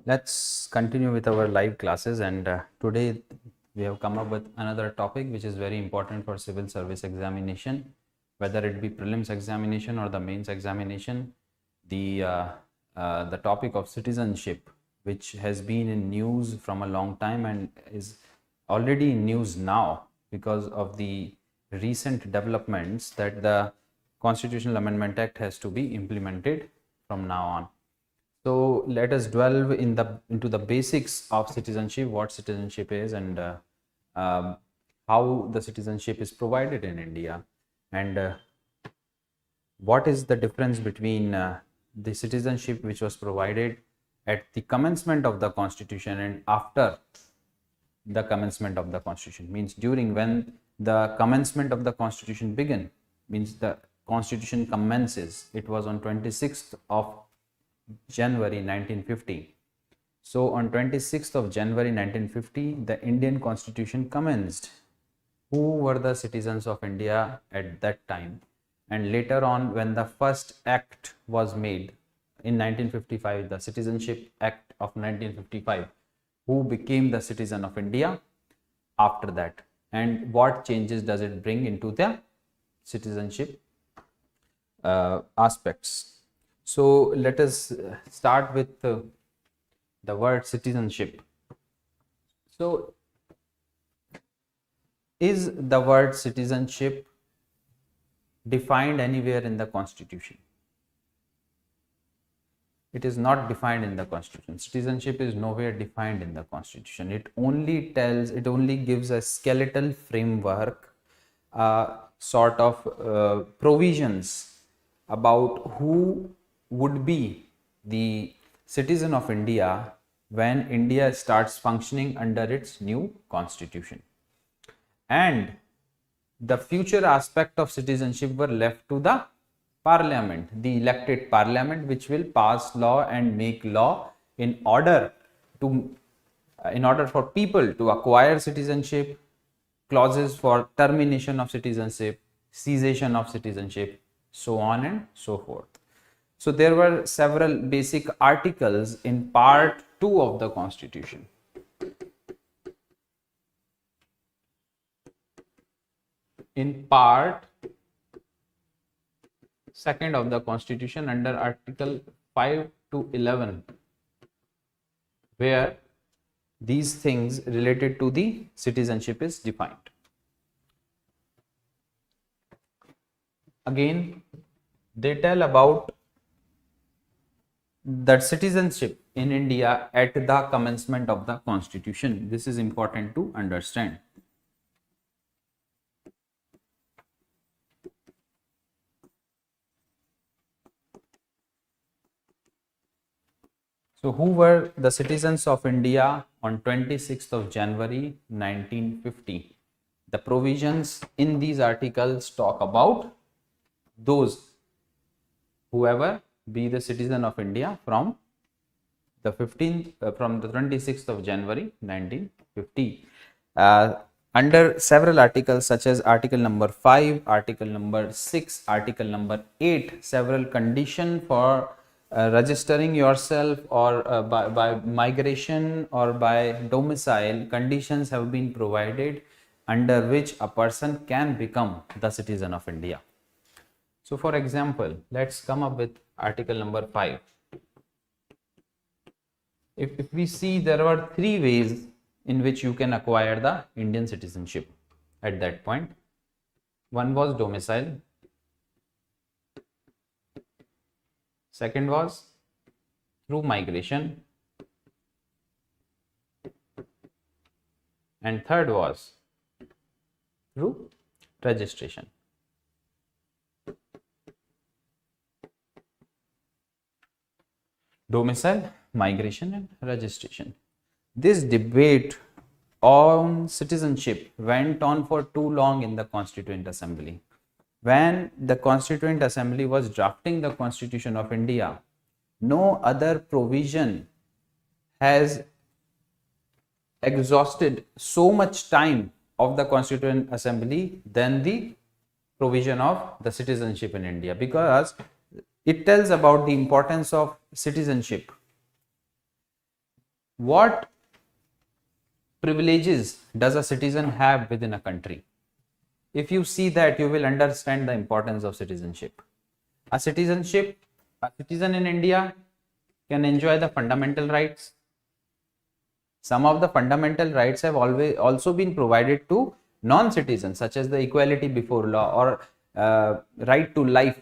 Let's continue with our live classes, and today we have come up with another topic which is very important for civil service examination, whether it be prelims examination or the mains examination. The topic of citizenship, which has been in news from a long time and is already in news now because of the recent developments that the Constitutional Amendment Act has to be implemented from now on. So let us delve into the basics of citizenship, what citizenship is, and how the citizenship is provided in India, and what is the difference between the citizenship which was provided at the commencement of the constitution and after the commencement of the constitution. Means during when the commencement of the constitution began, means the constitution commences. It was on 26th of January 1950. So on 26th of January 1950, the Indian Constitution commenced. Who were the citizens of India at that time? And later on, when the first act was made in 1955, the Citizenship Act of 1955, who became the citizen of India after that? And what changes does it bring into the citizenship aspects? So let us start with the word citizenship. So is the word citizenship defined anywhere in the constitution? It is not defined in the constitution. Citizenship is nowhere defined in the constitution. It only gives a skeletal framework, sort of provisions about who would be the citizen of India when India starts functioning under its new constitution. And the future aspect of citizenship were left to the parliament, the elected parliament, which will pass law and make law in order for people to acquire citizenship, clauses for termination of citizenship, cessation of citizenship, so on and so forth. So there were several basic articles in part 2 of the constitution. In part 2nd of the constitution, under article 5 to 11, where these things related to the citizenship is defined. Again, they tell about that citizenship in India at the commencement of the constitution. This is important to understand. So who were the citizens of India on 26th of January 1950? The provisions in these articles talk about those whoever be the citizen of India from the 26th of January 1950. Under several articles such as article number 5, article number 6, article number 8, several conditions for registering yourself or by migration or by domicile, conditions have been provided under which a person can become the citizen of India. So for example, let's come up with article number 5. If we see, there were 3 ways in which you can acquire the Indian citizenship at that point. One was domicile. Second was through migration. And third was through registration. Domicile, migration, and registration. This debate on citizenship went on for too long in the Constituent Assembly. When the Constituent Assembly was drafting the Constitution of India, no other provision has exhausted so much time of the Constituent Assembly than the provision of the citizenship in India, because it tells about the importance of citizenship. what privileges does a citizen have within a country? If you see that, you will understand the importance of citizenship. A citizen in India can enjoy the fundamental rights. Some of the fundamental rights have always also been provided to non-citizens, such as the equality before law or right to life,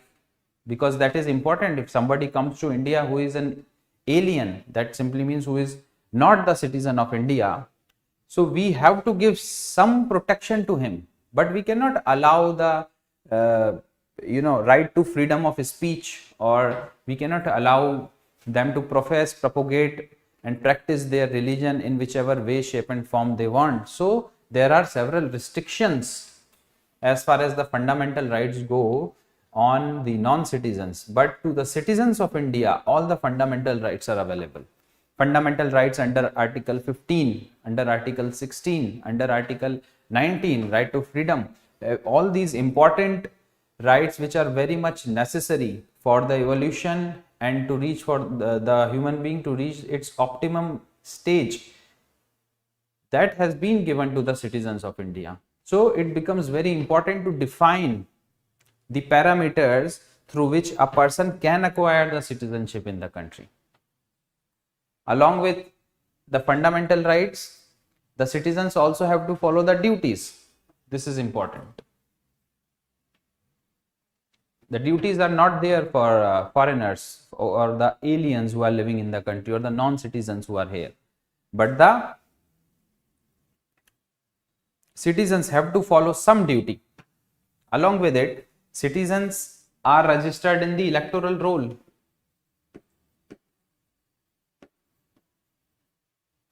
because that is important. If somebody comes to India who is an alien, that simply means who is not the citizen of India. So we have to give some protection to him, but we cannot allow the right to freedom of speech, or we cannot allow them to profess, propagate and practice their religion in whichever way, shape and form they want. So there are several restrictions as far as the fundamental rights go on the non-citizens, but to the citizens of India, all the fundamental rights are available. Fundamental rights under Article 15, under Article 16, under Article 19, right to freedom, all these important rights which are very much necessary for the evolution and to reach for the human being to reach its optimum stage, that has been given to the citizens of India. So it becomes very important to define the parameters through which a person can acquire the citizenship in the country. Along with the fundamental rights, the citizens also have to follow the duties. This is important. The duties are not there for foreigners or the aliens who are living in the country or the non-citizens who are here, but the citizens have to follow some duty. Along with it, citizens are registered in the electoral roll.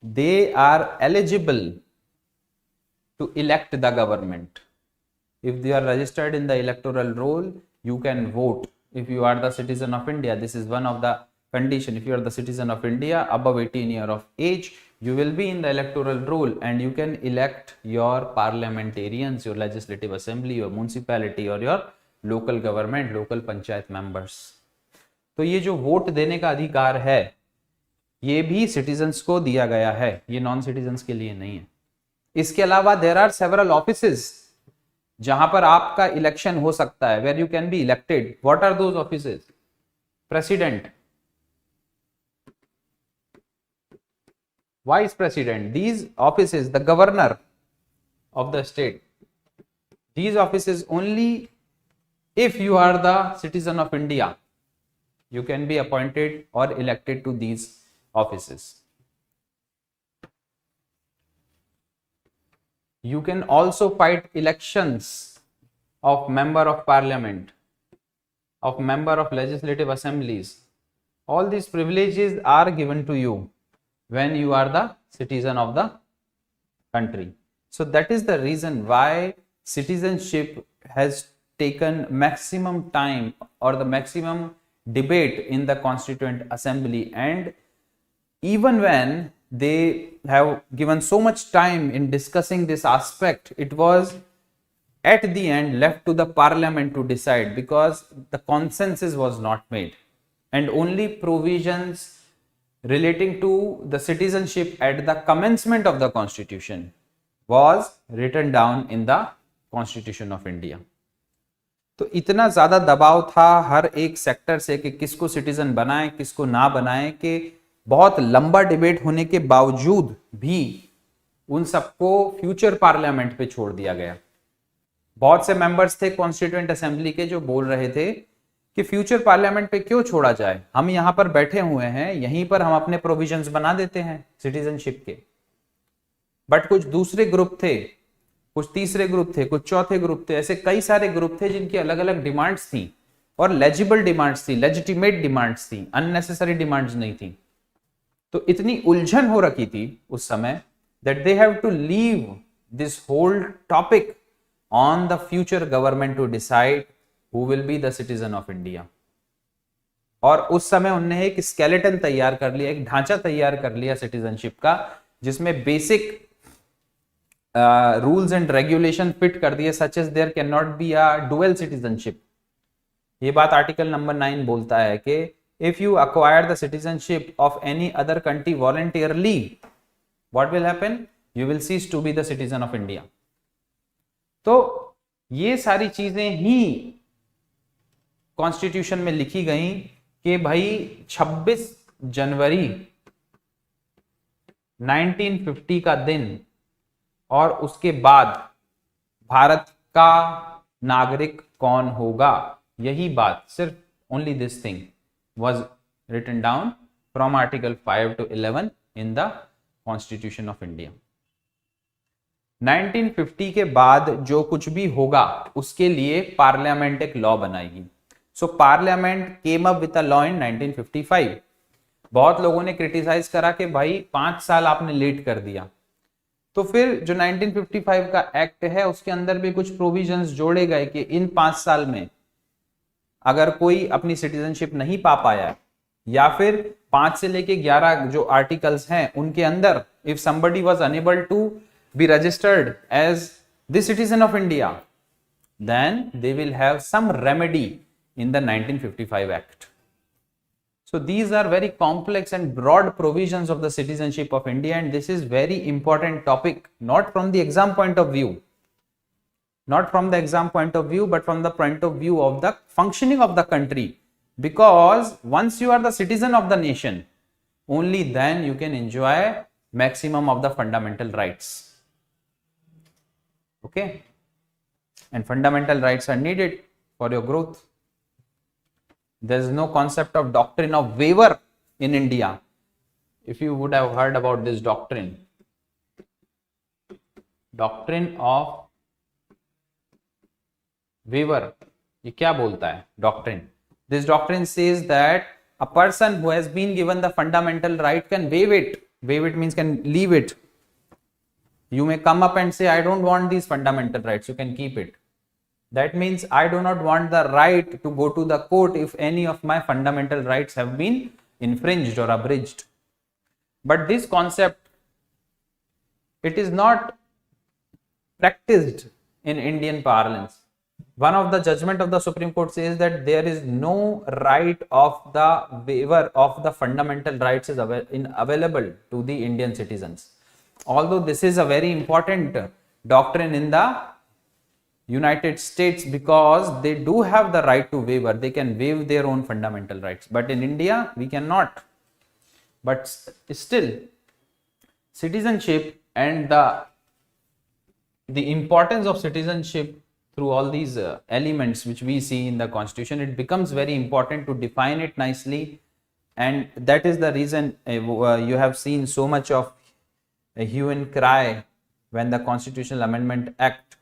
They are eligible to elect the government. If they are registered in the electoral roll, you can vote. If you are the citizen of India, this is one of the condition. If you are the citizen of India above 18 years of age, you will be in the electoral roll and you can elect your parliamentarians, your legislative assembly, your municipality or your local government, local panchayat members. तो ये जो vote देने का अधिकार है, ये भी citizens को दिया गया है, ये नॉन सिटीजन्स के लिए नहीं है. इसके अलावा देयर आर सेवरल ऑफिसेस जहां पर आपका इलेक्शन हो सकता है, where you can be elected. What are those offices? President, vice president, these offices, the governor of the state, these offices only if you are the citizen of India, you can be appointed or elected to these offices. You can also fight elections of member of parliament, of member of legislative assemblies. All these privileges are given to you when you are the citizen of the country. So that is the reason why citizenship has taken maximum time or the maximum debate in the Constituent Assembly, and even when they have given so much time in discussing this aspect, it was at the end left to the parliament to decide, because the consensus was not made and only provisions relating to the citizenship at the commencement of the constitution was written down in the Constitution of India. तो इतना ज्यादा दबाव था हर एक sector से कि किसको citizen बनाए किसको ना बनाए, कि बहुत लंबा डिबेट होने के बावजूद भी उन सबको फ्यूचर पार्लियामेंट पे छोड़ दिया गया. बहुत से मेंबर्स थे कॉन्स्टिट्यूएंट असेंबली के जो बोल रहे थे कि फ्यूचर पार्लियामेंट पे क्यों छोड़ा जाए, हम यहां पर बैठे हुए हैं, यहीं पर हम अपने प्रोविजंस बना देते हैं सिटीजनशिप के. बट कुछ दूसरे ग्रुप थे, कुछ तीसरे ग्रुप थे, कुछ चौथे ग्रुप थे, ऐसे कई सारे ग्रुप थे जिनकी अलग अलग डिमांड्स थी और लेजिबल डिमांड्स थी, लेजिटिमेट डिमांड्स थी, अननेसेसरी डिमांड्स नहीं थी. तो इतनी उलझन हो रखी थी उस समय that they have to leave this whole topic on the future government to decide who will be the citizen of India. और उस समय उन्होंने एक स्केलेटन तैयार कर लिया, एक ढांचा तैयार कर लिया सिटीजनशिप का, जिसमें basic rules and regulation fit कर दिए, such as there can not be a dual citizenship. ये बात आर्टिकल नंबर 9 बोलता है कि if you acquire the citizenship of any other country voluntarily, what will happen? You will cease to be the citizen of India. तो ये सारी चीजें ही constitution में लिखी गई कि भाई 26 जनवरी 1950 का दिन और उसके बाद भारत का नागरिक कौन होगा, यही बात, सिर्फ only this thing was written down from article 5 to 11 in the Constitution of India. 1950 के बाद जो कुछ भी होगा उसके लिए पार्लियामेंट एक लॉ बनाएगी. So parliament came up with a law in 1955. बहुत लोगों ने क्रिटिसाइज करा कि भाई 5 साल आपने लेट कर दिया. तो फिर जो 1955 का एक्ट है उसके अंदर भी कुछ प्रोविजंस जोड़े गए कि इन 5 साल में अगर कोई अपनी सिटीजनशिप नहीं पा पाया या फिर 5 से लेके 11 जो आर्टिकल्स हैं उनके अंदर if somebody was unable to be registered as the citizen of India, then they will have some remedy in the 1955 Act. So these are very complex and broad provisions of the citizenship of India, and this is very important topic, not from the exam point of view, not from the exam point of view, but from the point of view of the functioning of the country. Because once you are the citizen of the nation, only then you can enjoy maximum of the fundamental rights. Okay, and fundamental rights are needed for your growth. There is no concept of doctrine of waiver in India. If you would have heard about this doctrine of waiver, ये क्या बोलता है doctrine? This doctrine says that a person who has been given the fundamental right can waive it. Waive it means can leave it. You may come up and say, I don't want these fundamental rights. You can keep it. That means I do not want the right to go to the court if any of my fundamental rights have been infringed or abridged. But this concept, it is not practiced in Indian parlance. One of the judgment of the Supreme Court says that there is no right of the waiver of the fundamental rights is available to the Indian citizens. Although this is a very important doctrine in the United States, because they do have the right to waiver, they can waive their own fundamental rights, but in India we cannot. But still, citizenship and the importance of citizenship through all these elements which we see in the Constitution, it becomes very important to define it nicely, and that is the reason you have seen so much of a hue and cry when the Constitutional Amendment Act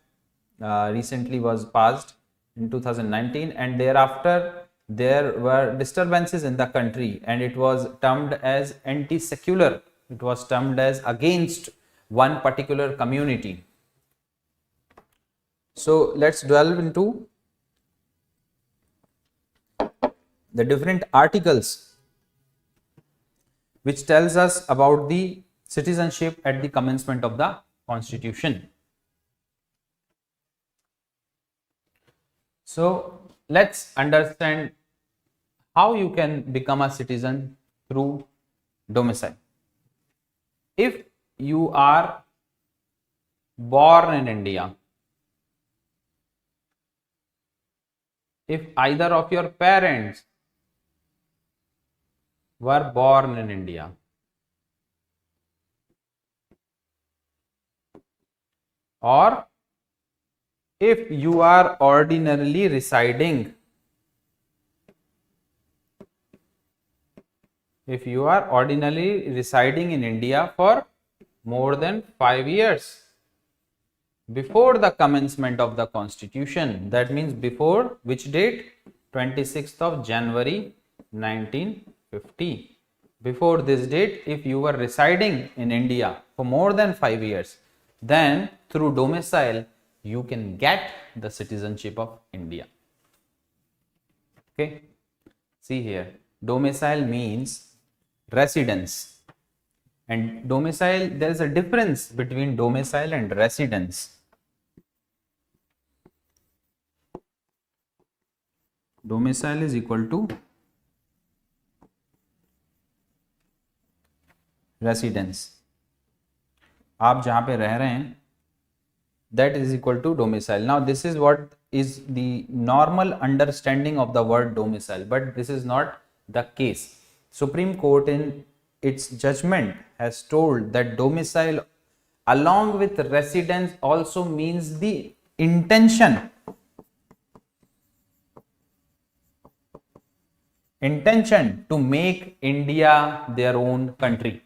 recently was passed in 2019, and thereafter there were disturbances in the country, and it was termed as anti-secular. It was termed as against one particular community. So let's delve into the different articles which tells us about the citizenship at the commencement of the Constitution. So let's understand how you can become a citizen through domicile. If you are born in India, if either of your parents were born in India, or if you are ordinarily residing, in India for more than 5 years before the commencement of the Constitution, that means before which date? 26th of January 1950. Before this date, if you were residing in India for more than 5 years, then through domicile you can get the citizenship of India. Okay, see here, domicile means residence, and domicile, there is a difference between domicile and residence. Domicile is equal to residence, आप जहां पे रह रहे हैं, that is equal to domicile. Now this is what is the normal understanding of the word domicile, but this is not the case. Supreme Court in its judgment has told that domicile along with residence also means the intention to make India their own country.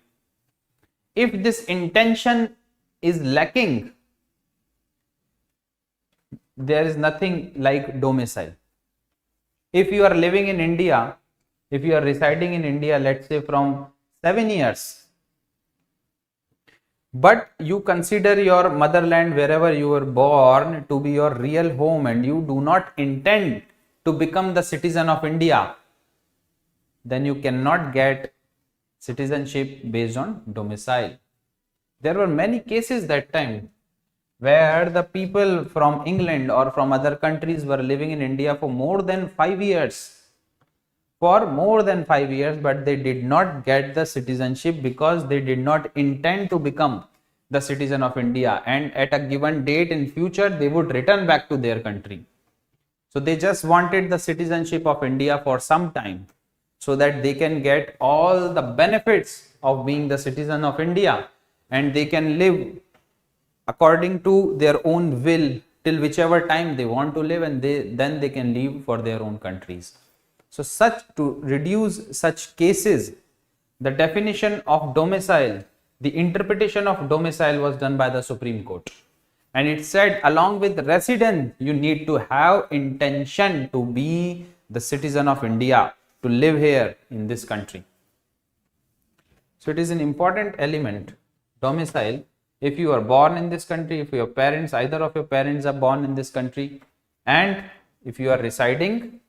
If this intention is lacking, there is nothing like domicile. If you are living in India, if you are residing in India, let's say from 7 years, but you consider your motherland wherever you were born to be your real home and you do not intend to become the citizen of India, then you cannot get citizenship based on domicile. There were many cases that time where the people from England or from other countries were living in India for more than 5 years, but they did not get the citizenship because they did not intend to become the citizen of India, and at a given date in future they would return back to their country. So they just wanted the citizenship of India for some time so that they can get all the benefits of being the citizen of India and they can live according to their own will till whichever time they want to live, and then they can leave for their own countries. So to reduce such cases, the definition of domicile, the interpretation of domicile was done by the Supreme Court, and it said along with residence you need to have intention to be the citizen of India, to live here in this country. So it is an important element, domicile. If you are born in this country, if your parents, either of your parents are born in this country, and if you are residing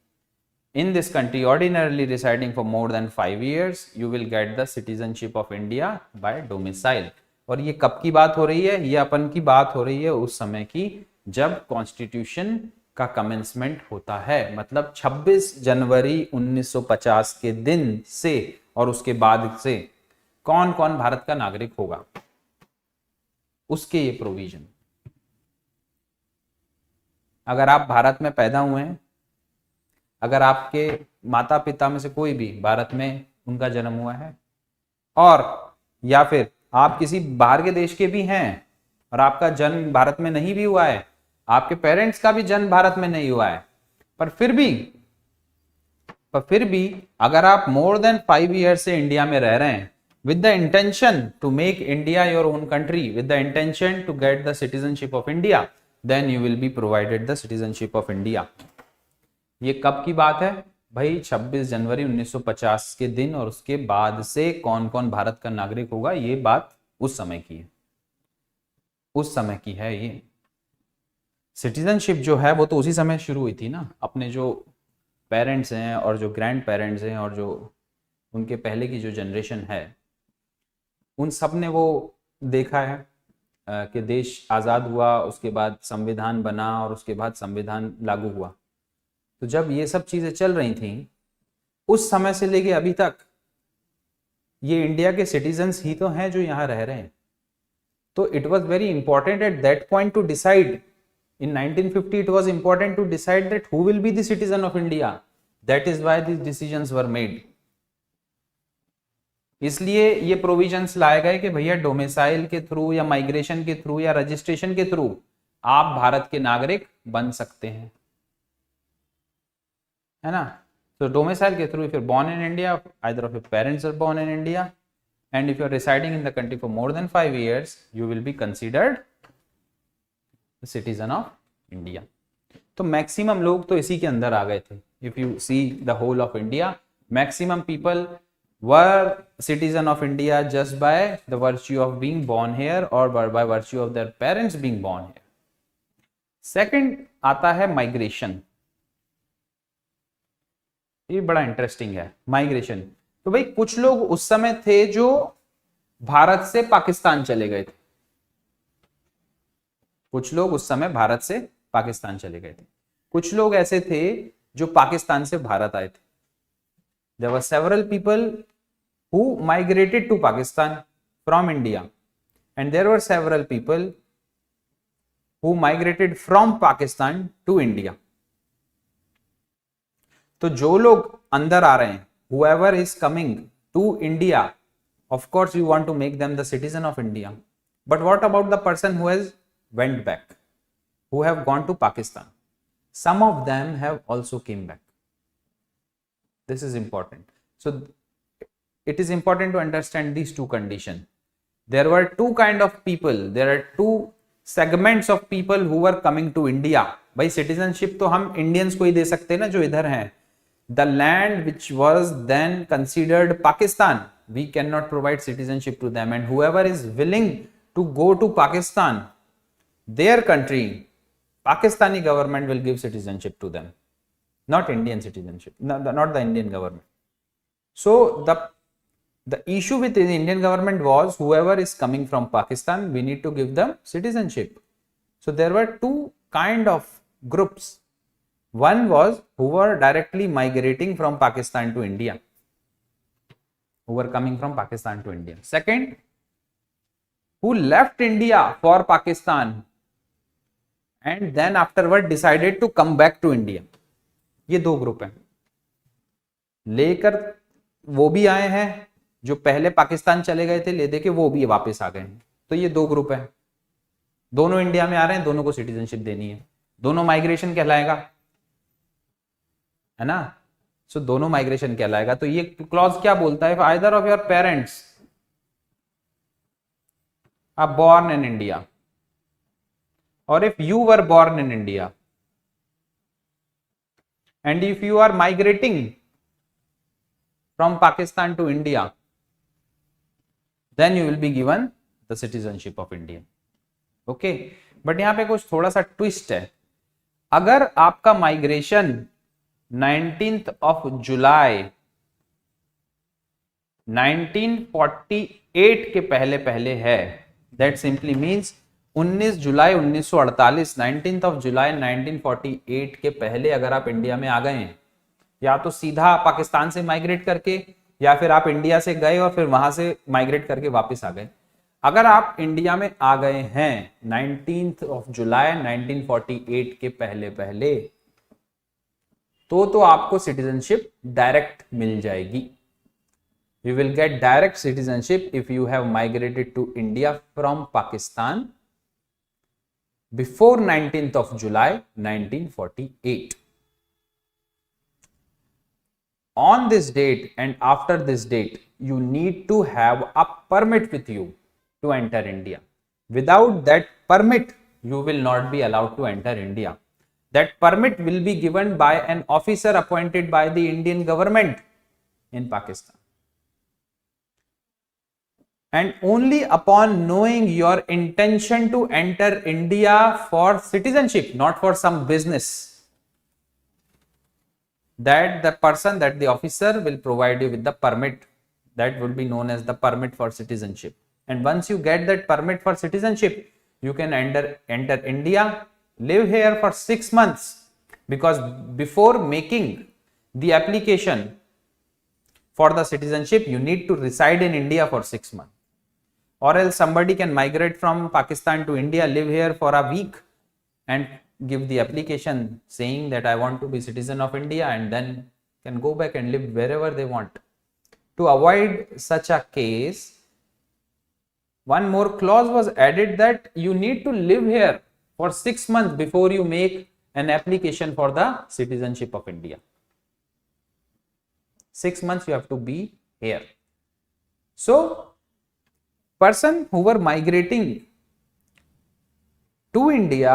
in this country, ordinarily residing for more than 5 years, you will get the citizenship of India by domicile. और ये कब की बात हो रही है? ये अपन की बात हो रही है उस समय की जब कॉन्स्टिट्यूशन का कमेंसमेंट होता है, मतलब 26 जनवरी 1950 के दिन से और उसके बाद से कौन कौन भारत का नागरिक होगा, उसके ये प्रोविजन। अगर आप भारत में पैदा हुए हैं, अगर आपके माता पिता में से कोई भी भारत में उनका जन्म हुआ है, और या फिर आप किसी बाहर के देश के भी हैं और आपका जन्म भारत में नहीं भी हुआ है, आपके पेरेंट्स का भी जन्म भारत में नहीं हुआ है, पर फिर भी अगर आप मोर देन 5 ईयर्स से इंडिया में रह रहे हैं with the intention to make India your own country, with the intention to get the citizenship of India, then you will be provided the citizenship of India. ये कब की बात है भाई? 26 जनवरी 1950 के दिन और उसके बाद से कौन कौन भारत का नागरिक होगा, ये बात उस समय की है, उस समय की है। ये सिटीजनशिप जो है वो तो उसी समय शुरू हुई थी ना। अपने जो पेरेंट्स हैं और जो ग्रैंड पेरेंट्स हैं और जो उनके पहले की जो जनरेशन है, उन सब ने वो देखा है कि देश आज़ाद हुआ, उसके बाद संविधान बना और उसके बाद संविधान लागू हुआ। तो जब ये सब चीज़ें चल रही थी उस समय से लेके अभी तक, ये इंडिया के सिटीजन्स ही तो हैं जो यहाँ रह रहे हैं। तो it was very important at that point to decide, in 1950 it was important to decide that who will be the citizen of India. That is why this decisions were made. इसलिए ये प्रोविजंस लाए गए कि भैया domicile के through या migration के through या रजिस्ट्रेशन के थ्रू आप भारत के नागरिक बन सकते हैं, है ना। तो डोमिसाइल के through, if you are born in India, either of your parents are born in India, and if you are residing in the country for more than 5 years, you will be considered the citizen of India. तो maximum लोग तो इसी के अंदर आ गए थे। If you see the whole of India, maximum people were citizen of India just by the virtue of being born here or by virtue of their parents being born here. Second आता है migration. ये बड़ा interesting है, migration. तो भाई कुछ लोग उस समय थे जो भारत से पाकिस्तान चले गए थे, कुछ लोग उस समय भारत से पाकिस्तान चले गए थे, कुछ लोग ऐसे थे जो पाकिस्तान से भारत आए थे। There were several people who migrated to Pakistan from India, and there were several people who migrated from Pakistan to India. तो जो लोग अंदर आ रहे हैं, whoever is coming to India, of course you want to make them the citizen of India. But what about the person who has went back, who have gone to Pakistan? Some of them have also came back. This is important. So it is important to understand these two conditions. There were two kind of people. There are two segments of people who were coming to India. भाई citizenship तो हम Indians को ही दे सकते हैं ना जो इधर हैं. The land which was then considered Pakistan, we cannot provide citizenship to them, and whoever is willing to go to Pakistan, their country, Pakistani government will give citizenship to them, not Indian citizenship, not the Indian government. So the issue with the Indian government was whoever is coming from Pakistan, we need to give them citizenship. So there were two kind of groups. One was who were directly migrating from Pakistan to India, who were coming from Pakistan to India. Second, who left India for Pakistan and then afterward decided to come back to India. ये दो group हैं. लेकर वो भी आए हैं जो पहले पाकिस्तान चले गए थे, ले दे के वो भी वापस आ गए हैं. तो ये दो ग्रुप हैं. दोनों इंडिया में आ रहे हैं, दोनों को सिटीजनशिप देनी है. दोनों माइग्रेशन कहलाएगा, है ना. सो दोनों माइग्रेशन कहलाएगा. तो ये क्लॉज क्या बोलता है? Either of your parents are born in India, or if you were born in India and if you are migrating from Pakistan to India, then you will be given the citizenship of India. Okay, but यहाँ पे कुछ थोड़ा सा twist है. अगर आपका migration 19th of July 1948 के पहले पहले है, that simply means 19 July 1948, 19th of July 1948 के पहले अगर आप इंडिया में आ गए हैं, या तो सीधा पाकिस्तान से माइग्रेट करके, या फिर आप इंडिया से गए और फिर वहां से माइग्रेट करके वापस आ गए. अगर आप इंडिया में आ गए हैं 19th of July 1948 के पहले पहले, तो आपको सिटीजनशिप डायरेक्ट मिल जाएगी. You will get direct citizenship if you have migrated to India from Pakistan before 19th of July 1948. On this date and after this date, you need to have a permit with you to enter India. Without that permit, you will not be allowed to enter India. That permit will be given by an officer appointed by the Indian government in Pakistan. And only upon knowing your intention to enter India for citizenship, not for some business, that the officer will provide you with the permit. That will be known as the permit for citizenship. And once you get that permit for citizenship, you can enter India, live here for 6 months, because before making the application for the citizenship, you need to reside in India for 6 months. Or else somebody can migrate from Pakistan to India, live here for a week and give the application saying that I want to be citizen of India, and then can go back and live wherever they want. To avoid such a case, one more clause was added that you need to live here for 6 months before you make an application for the citizenship of India. 6 months you have to be here. So person who were migrating to India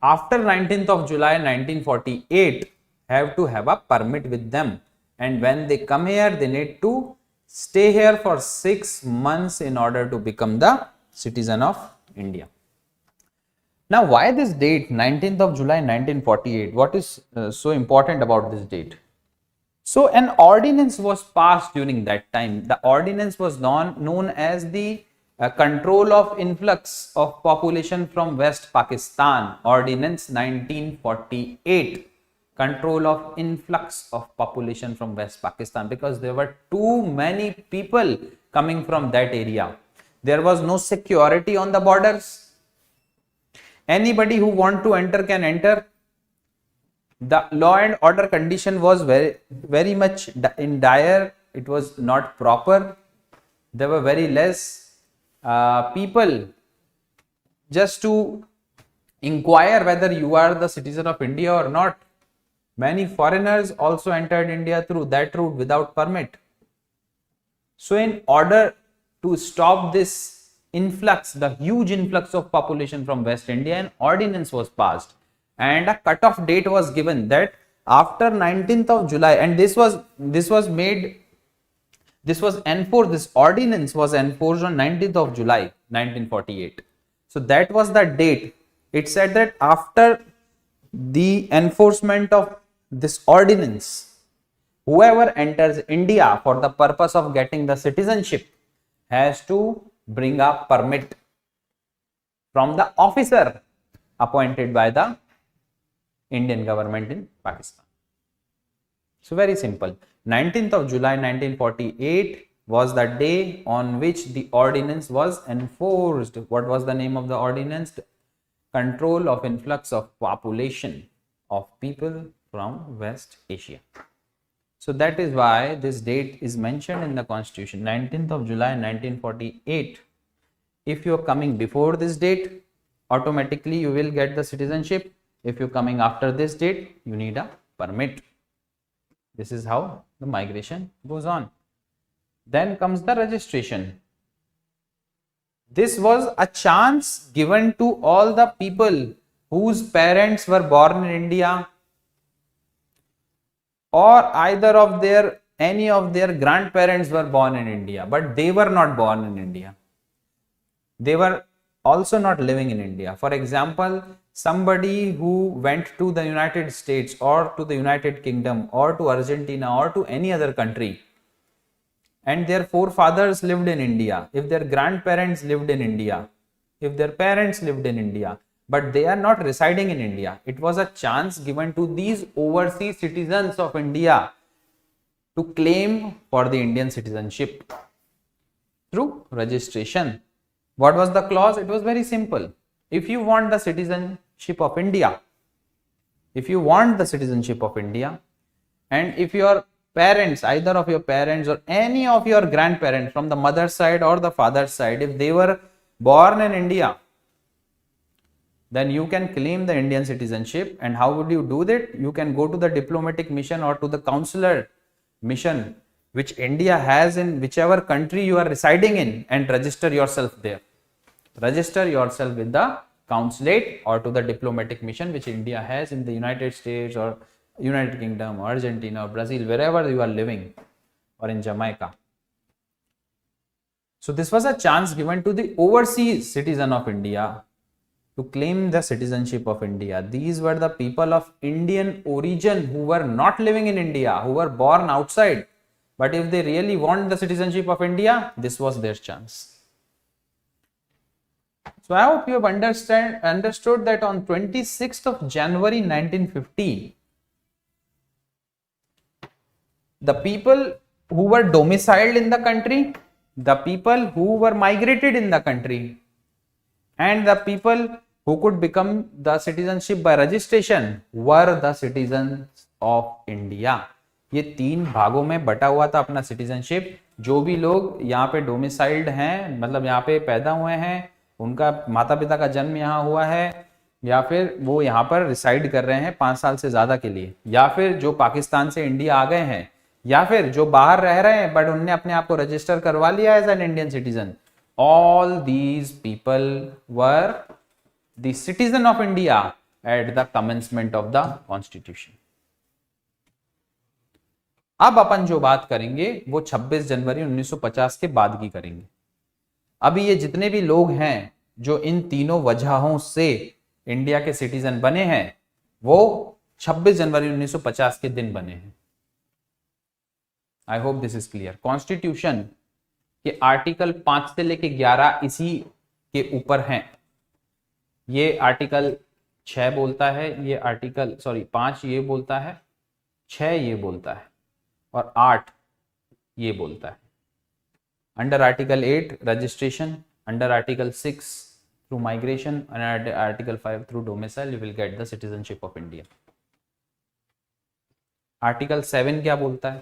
after 19th of July 1948 have to have a permit with them, and when they come here they need to stay here for 6 months in order to become the citizen of India. Now why this date 19th of July 1948? What is so important about this date? So an ordinance was passed during that time. The ordinance was known as the Control of Influx of Population from West Pakistan, Ordinance 1948. Control of influx of population from West Pakistan, because there were too many people coming from that area. There was no security on the borders. Anybody who want to enter can enter. The law and order condition was very much in dire. It was not proper. There were very less people just to inquire whether you are the citizen of India or not. Many foreigners also entered India through that route without permit. So in order to stop this influx, the huge influx of population from West India, an ordinance was passed and a cut-off date was given that after 19th of July, and this ordinance was enforced on 19th of July 1948. So that was the date. It said that after the enforcement of this ordinance, whoever enters India for the purpose of getting the citizenship has to bring a permit from the officer appointed by the Indian government in Pakistan. So very simple. 19th of July 1948 was the day on which the ordinance was enforced. What was the name of the ordinance? Control of influx of population of people from West Asia. So that is why this date is mentioned in the Constitution, 19th of July 1948. If you are coming before this date, automatically you will get the citizenship. If you are coming after this date, you need a permit. This is how the migration goes on. Then comes the registration. This was a chance given to all the people whose parents were born in India, or either of any of their grandparents were born in India, but they were not born in India. They were also not living in India. For example, somebody who went to the United States or to the United Kingdom or to Argentina or to any other country, and their forefathers lived in India, if their grandparents lived in India, if their parents lived in India, but they are not residing in India, it was a chance given to these overseas citizens of India to claim for the Indian citizenship through registration. What was the clause? It was very simple. If you want the citizenship of India, and if your parents, either of your parents or any of your grandparents from the mother's side or the father's side, if they were born in India, then you can claim the Indian citizenship. And how would you do that? You can go to the diplomatic mission or to the consular mission which India has in whichever country you are residing in and register yourself there. Register yourself with the consulate or to the diplomatic mission which India has in the United States or United Kingdom or Argentina or Brazil, wherever you are living, or in Jamaica. So this was a chance given to the overseas citizen of India to claim the citizenship of India. These were the people of Indian origin who were not living in India, who were born outside. But if they really want the citizenship of India, this was their chance. So I hope you have understood that on 26th of January 1950, the people who were domiciled in the country, the people who were migrated in the country, and the people who could become the citizenship by registration were the citizens of India. ये तीन भागों में बटा हुआ था अपना citizenship. जो भी लोग यहाँ पे डोमिसाइल्ड हैं, मतलब यहाँ पे पैदा हुए हैं, उनका माता पिता का जन्म यहाँ हुआ है, या फिर वो यहाँ पर रिसाइड कर रहे हैं 5 साल से ज़्यादा के लिए, या फिर जो पाकिस्तान से इंडिया आ गए हैं, या फिर जो बाहर रह रहे हैं बट उन्होंने अपने आप को रजिस्टर करवा लिया as an Indian citizen. All these people were the citizen of India at the commencement of the constitution. अब अपन जो बात करेंगे वो 26 जनवरी 1950 के बाद की करेंगे. अभी ये जितने भी लोग हैं जो इन तीनों वजहों से इंडिया के सिटीजन बने हैं, वो 26 जनवरी 1950 के दिन बने हैं. आई hope this is clear. Constitution के आर्टिकल 5 से लेके 11 इसी के ऊपर हैं. ये आर्टिकल 6 बोलता है, ये आर्टिकल 5 ये बोलता है, 6 ये बोलता है और 8 ये बोलता है. Under article 8 registration, under Article 6 through migration and Article 5 through domicile you will get the citizenship of India. Article 7 क्या बोलता है?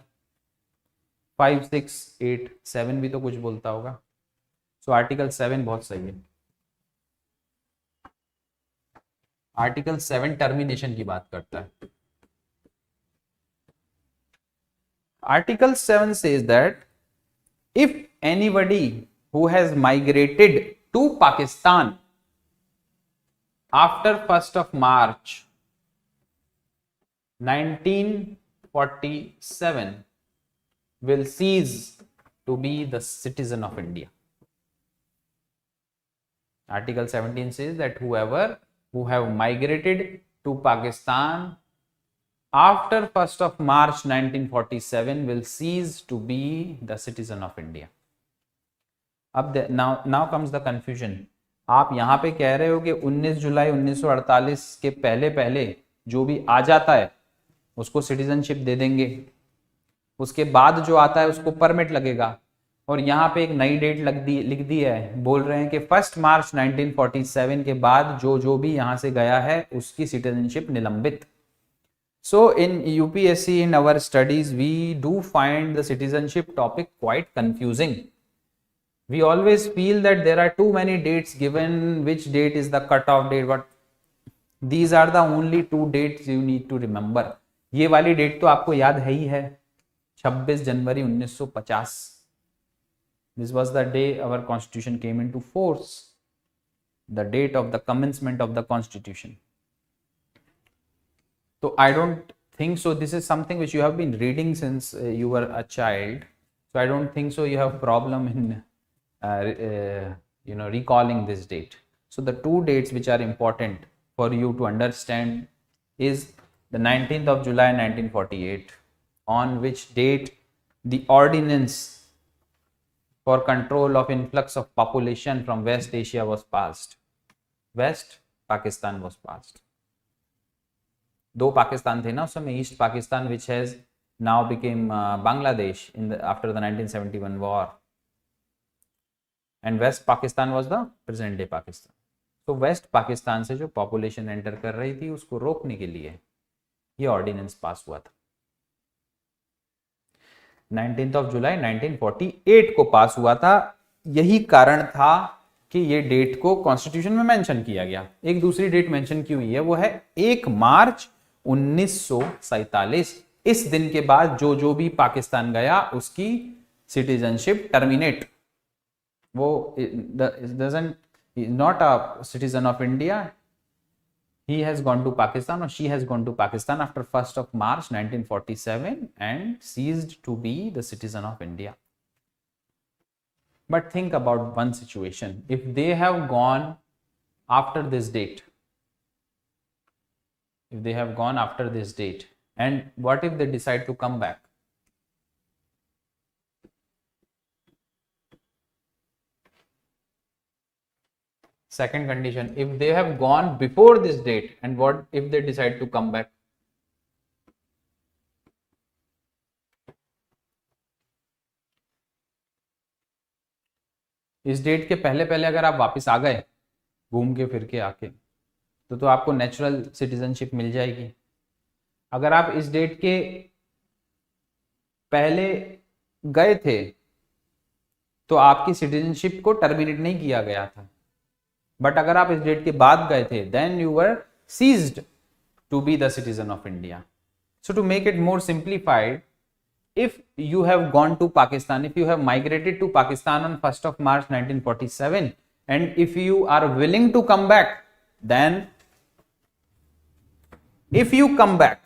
5, 6, 8, 7 भी तो कुछ बोलता होगा. So Article 7 बहुत सही है. Article 7 टर्मिनेशन की बात करता है. Article 7 says that if anybody who has migrated to Pakistan after 1st of March 1947 will cease to be the citizen of India. Article 17 says that whoever who have migrated to Pakistan after 1st of March 1947 will cease to be the citizen of India. अब now comes the confusion. आप यहाँ पे कह रहे हो कि 19 जुलाई 1948 के पहले पहले जो भी आ जाता है उसको सिटीजनशिप दे देंगे, उसके बाद जो आता है उसको परमिट लगेगा, और यहाँ पे एक नई डेट लिख दी है, बोल रहे हैं कि 1 मार्च 1947 के बाद जो भी यहाँ से गया है उसकी सिटीजनशिप निलंबित. So in UPSC in our studies we do find the citizenship topic quite confusing. We always feel that there are too many dates given, which date is the cut-off date, but these are the only 2 dates you need to remember. ये वाली date तो आपको याद है ही है, 26 जनवरी 1950. This was the day our constitution came into force, the date of the commencement of the constitution. So I don't think so. This is something which you have been reading since you were a child. So I don't think so you have problem in recalling this date. So the 2 dates which are important for you to understand is the 19th of July 1948, on which date the ordinance for control of influx of population from West Asia was passed. West Pakistan was passed. 2 Pakistan थे ना उस समय, east Pakistan which has now became Bangladesh after the 1971 war, and West Pakistan was the present day Pakistan. So West Pakistan से जो population enter कर रही थी उसको रोकने के लिए ये ऑर्डिनेंस पास हुआ था. 19th of July 1948 को पास हुआ था. यही कारण था कि ये डेट को कॉन्स्टिट्यूशन में मेंशन किया गया. एक दूसरी डेट मेंशन की हुई है, वो है 1 मार्च 1947. इस दिन के बाद जो भी पाकिस्तान गया उसकी सिटीजनशिप टर्मिनेट. वो not a citizen of India. He has gone to Pakistan or she has gone to Pakistan after 1st of March 1947 and ceased to be the citizen of India. But think about one situation. If they have gone after this date, and what if they decide to come back? Second condition, if they have gone before this date, and what if they decide to come back? इस date के पहले पहले अगर आप वापस आ गए घूम के फिर के आके तो आपको नेचुरल सिटीजनशिप मिल जाएगी. अगर आप इस डेट के पहले गए थे तो आपकी सिटीजनशिप को टर्मिनेट नहीं किया गया था. बट अगर आप इस डेट के बाद गए थे then you were ceased to be the citizen of India. So to make it more simplified, if you have gone to Pakistan, if you have migrated to Pakistan on 1st of March 1947, and if you are willing to come back, then if you come back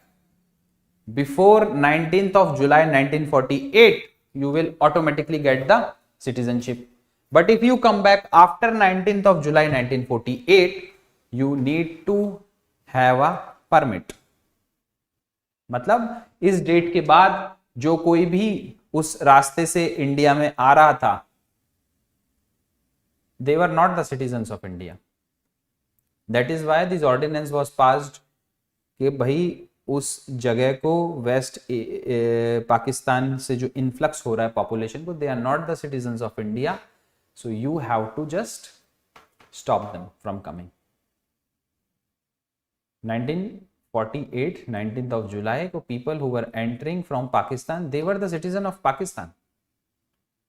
before 19th of July 1948, you will automatically get the citizenship. But if you come back after 19th of July 1948, you need to have a permit. मतलब इस date के बाद जो कोई भी उस रास्ते से इंडिया में आ रहा था, they were not the citizens of India. That is why this ordinance was passed कि भाई उस जगह को वेस्ट पाकिस्तान से जो इन्फ्लक्स हो रहा है पॉपुलेशन को, they are not the citizens of India. So you have to just stop them from coming. 1948, 19th of July, so people who were entering from Pakistan, they were the citizen of Pakistan,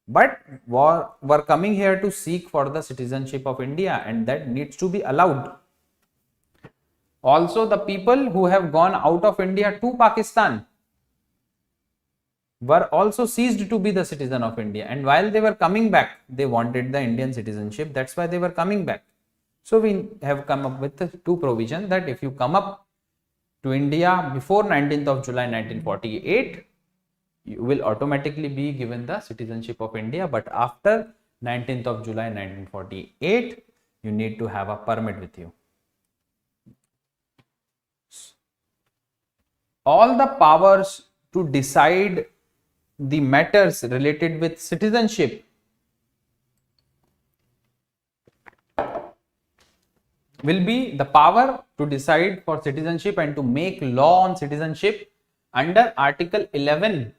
but were coming here to seek for the citizenship of India, and that needs to be allowed. Also, the people who have gone out of India to Pakistan were also ceased to be the citizen of India, and while they were coming back, they wanted the Indian citizenship. That's why they were coming back. So we have come up with the two provisions that if you come up to India before 19th of July 1948, you will automatically be given the citizenship of India, but after 19th of July 1948, you need to have a permit with you. All the powers to decide the matters related with citizenship will be the power to decide for citizenship and to make law on citizenship under Article 11.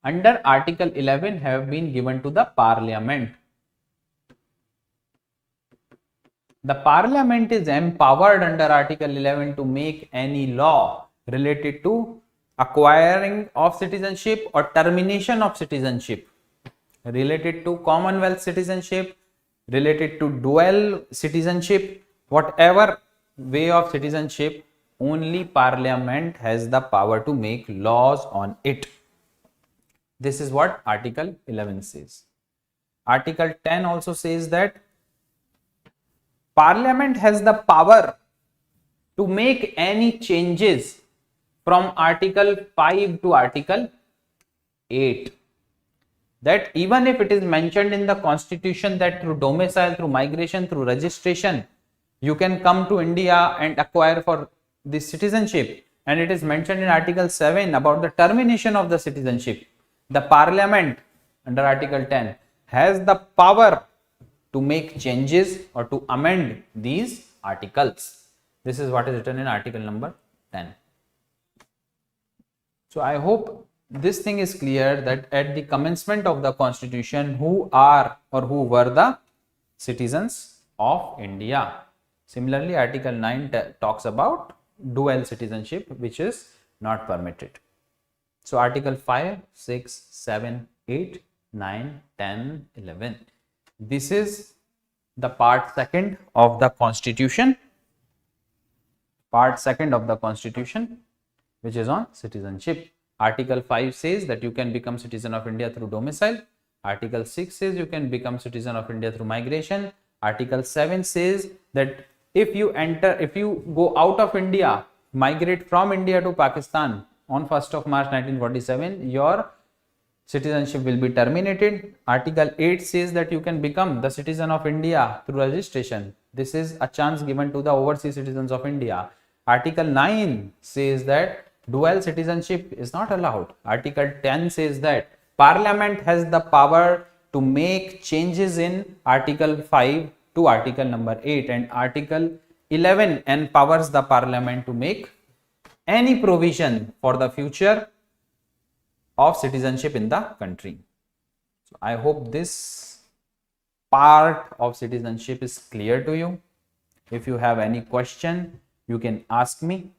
Under Article 11 have been given to the Parliament. The Parliament is empowered under Article 11 to make any law related to acquiring of citizenship or termination of citizenship, related to Commonwealth citizenship, related to dual citizenship, whatever way of citizenship, only Parliament has the power to make laws on it. This is what Article 11 says. Article 10 also says that Parliament has the power to make any changes from Article 5 to Article 8. That even if it is mentioned in the Constitution that through domicile, through migration, through registration, you can come to India and acquire for this citizenship, and it is mentioned in Article 7 about the termination of the citizenship, the Parliament under Article 10 has the power to make changes or to amend these articles. This is what is written in Article number 10. So I hope this thing is clear that at the commencement of the Constitution, who are or who were the citizens of India. Similarly, Article 9 talks about dual citizenship, which is not permitted. So Article 5, 6, 7, 8, 9, 10, 11. This is the part second of the Constitution. Part second of the Constitution, which is on citizenship. Article 5 says that you can become citizen of India through domicile. Article 6 says you can become citizen of India through migration. Article 7 says that if you go out of India, migrate from India to Pakistan on 1st of March 1947, your citizenship will be terminated. Article 8 says that you can become the citizen of India through registration. This is a chance given to the overseas citizens of India. Article 9 says that dual citizenship is not allowed. Article 10 says that Parliament has the power to make changes in Article 5 to Article number 8, and Article 11 empowers the Parliament to make any provision for the future of citizenship in the country. So I hope this part of citizenship is clear to you. If you have any question, you can ask me.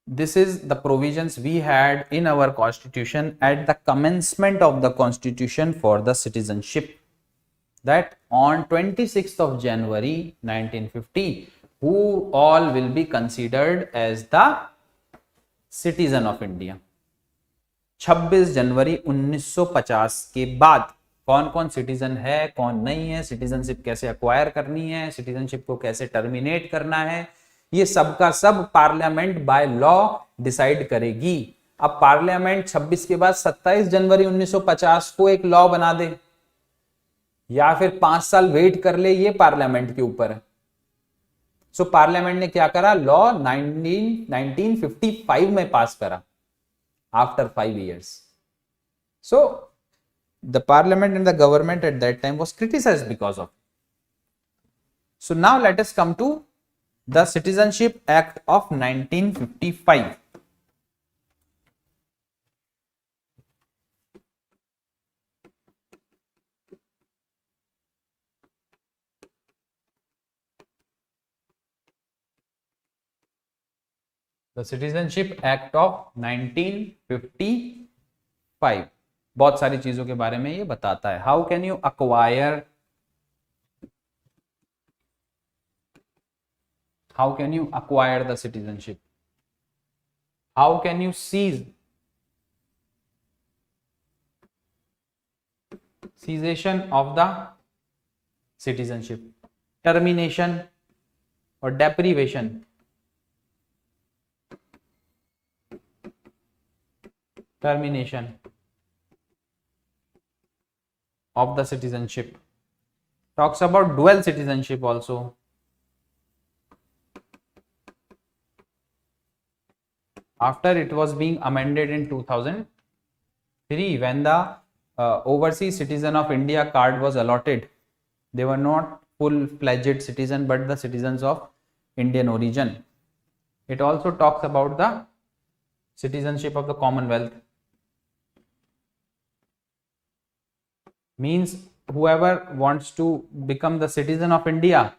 This is the provisions we had in our Constitution at the commencement of the Constitution for the citizenship, that on 26th of January 1950, who all will be considered as the citizen of India. 26 जनवरी 1950 के बाद कौन कौन citizen है, कौन नहीं है, citizenship कैसे acquire करनी है, सिटीजनशिप को कैसे टर्मिनेट करना है, ये सब का सब पार्लियामेंट बाय लॉ डिसाइड करेगी. अब पार्लियामेंट 26 के बाद 27 जनवरी 1950 को एक लॉ बना दे या फिर 5 साल वेट कर ले, ये पार्लियामेंट के ऊपर है. सो पार्लियामेंट ने क्या करा, लॉ 1955 में पास करा after 5 years. So the parliament and the government at that time was criticized because of it. So now let us come to the Citizenship Act of 1955. The citizenship act of 1955 बहुत सारी चीजों के बारे में ये बताता है. How can you acquire, how can you acquire the citizenship, how can you cease, cessation of the citizenship, termination or deprivation, termination of the citizenship. Talks about dual citizenship also. After it was being amended in 2003, when the overseas citizen of India card was allotted, they were not full-fledged citizen but the citizens of Indian origin. It also talks about the citizenship of the Commonwealth. Means whoever wants to become the citizen of India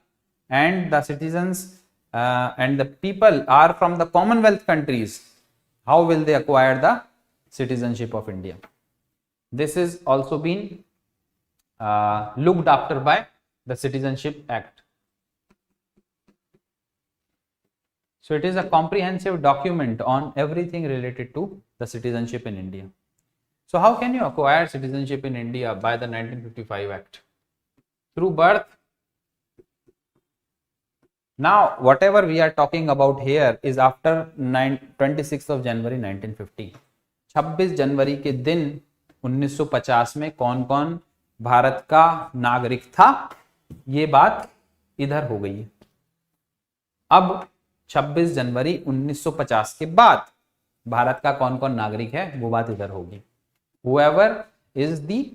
and the citizens and the people are from the Commonwealth countries, how will they acquire the citizenship of India? This is also been looked after by the Citizenship Act. So it is a comprehensive document on everything related to the citizenship in India. So how can you acquire citizenship in India by the 1955 Act? Through birth. Now whatever we are talking about here is after 26th of January 1950. 26 जनवरी के दिन 1950 में कौन कौन भारत का नागरिक था, ये बात इधर हो गई है. अब 26 जनवरी 1950 के बाद भारत का कौन कौन नागरिक है वो बात इधर होगी. Whoever is the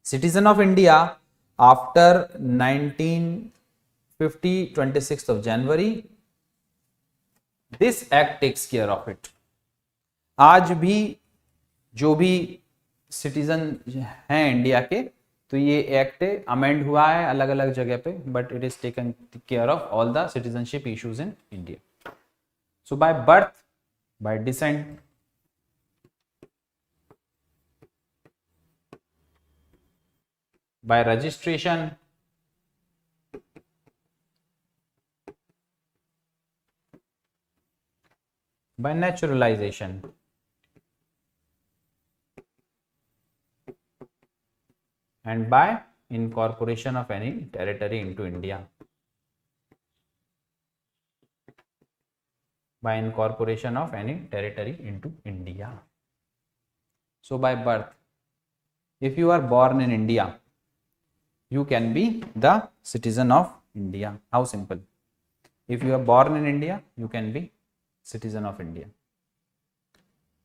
citizen of India after 1950 26th of January, this act takes care of it. आज भी जो भी सिटीजन हैं इंडिया के, तो ये एक्ट अमेंड हुआ है अलग अलग जगह पे, but it is taken care of all the citizenship issues in India. So by birth, bye decent, bye registration, bye naturalisation, and by incorporation of any territory into India. By incorporation of any territory into India. So by birth, if you are born in India, you can be the citizen of India. How simple. If you are born in India, you can be citizen of India.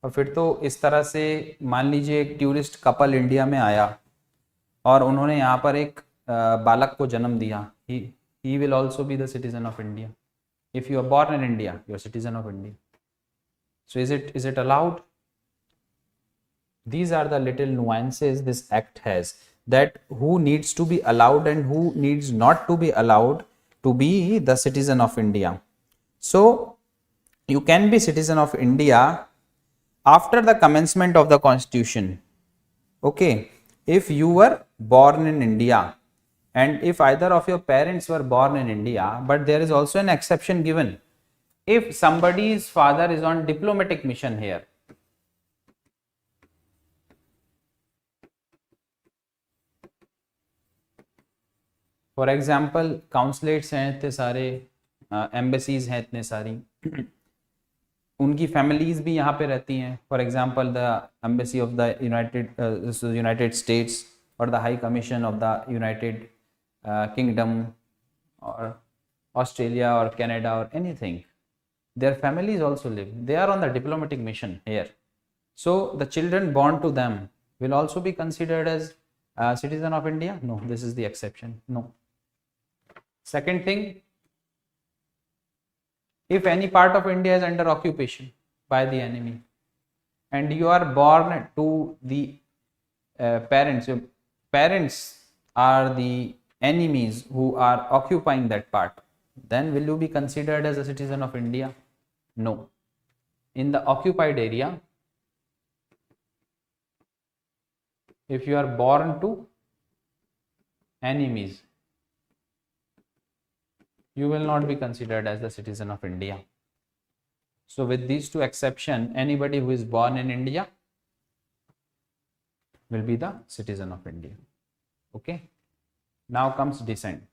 और फिर तो इस तरह से मान लीजिए एक tourist couple India में आया और उन्होंने यहाँ पर एक बालक को जन्म दिया, he will also be the citizen of India. If you are born in India, you are citizen of India. So is it allowed? These are the little nuances this act has, that who needs to be allowed and who needs not to be allowed to be the citizen of India. So you can be citizen of India after the commencement of the Constitution. Okay, if you were born in India and if either of your parents were born in India, but there is also an exception given. If somebody's father is on diplomatic mission here, for example consulates हैं इतने सारे, embassies हैं इतने सारी, उनकी families भी यहाँ पे रहती हैं. For example the embassy of the United States और the high commission of the United Kingdom और ऑस्ट्रेलिया और कनाडा और anything, their families also live, they are on the diplomatic mission here. So the children born to them will also be considered as citizen of India? No, this is the exception. No. Second thing, if any part of India is under occupation by the enemy and you are born to the parents, your parents are the enemies who are occupying that part, then will you be considered as a citizen of India? No. in the occupied area, if you are born to enemies, you will not be considered as the citizen of India. So with these two exceptions, anybody who is born in India will be the citizen of India. Okay. Now comes descent.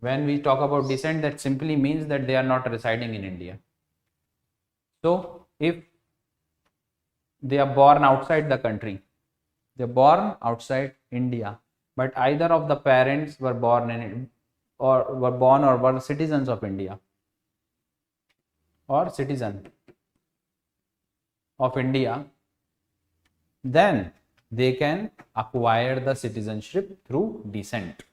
When we talk about descent, that simply means that they are not residing in India. So if they are born outside the country, they are born outside India, but either of the parents were born in or were citizens of India or citizen of India, then they can acquire the citizenship through descent.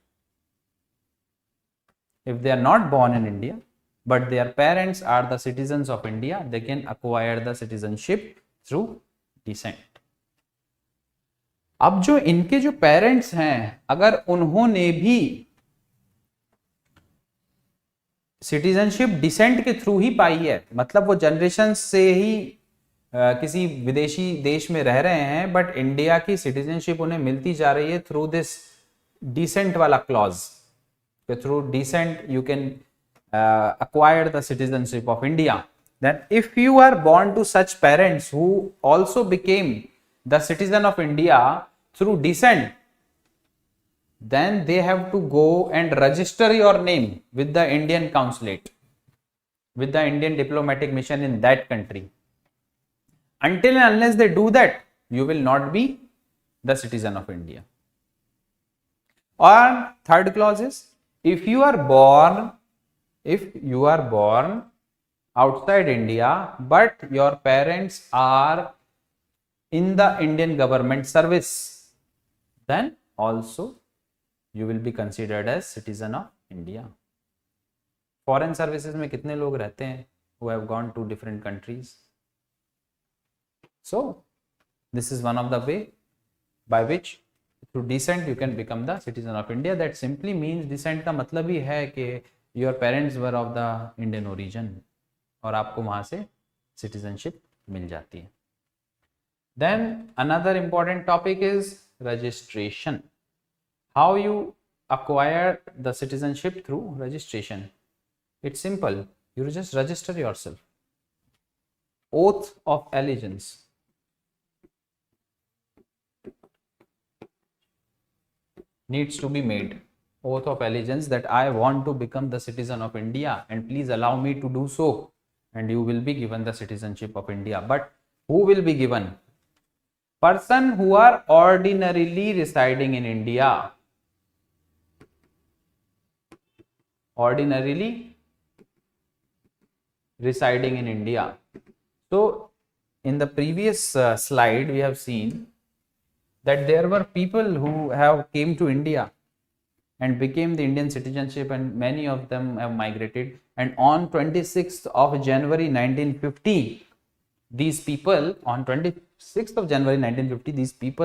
If they are not born in India, but their parents are the citizens of India, they can acquire the citizenship through descent. अब जो इनके जो parents हैं, अगर उन्होंने भी citizenship decent के through ही पाई है, मतलब वो जनरेशन से ही किसी विदेशी देश में रह रहे हैं, बट इंडिया की सिटीजनशिप उन्हें मिलती जा रही है थ्रू दिस डिसेंट वाला clause, through descent you can acquire the citizenship of India. Then if you are born to such parents who also became the citizen of India through descent, then they have to go and register your name with the Indian consulate, with the Indian diplomatic mission in that country. Until and unless they do that, you will not be the citizen of India. Or third clause is, if you are born outside India, but your parents are in the Indian government service, then also you will be considered as citizen of India. Foreign services में कितने लोग रहते हैं who have gone to different countries? So this is one of the way by which through descent you can become the citizen of India. That simply means descent का मतलब ही है कि your parents were of the Indian origin और आपको वहां से citizenship मिल जाती है. Then another important topic is registration. How you acquire the citizenship through registration? It's simple. You just register yourself. Oath of allegiance. Needs to be made. Oath of allegiance that I want to become the citizen of India and please allow me to do so, and you will be given the citizenship of India. But who will be given? Person who are ordinarily residing in India. Ordinarily residing in India. So in the previous slide we have seen that there were people who have came to India and became the Indian citizenship, and many of them have migrated, and on 26th of January 1950 these people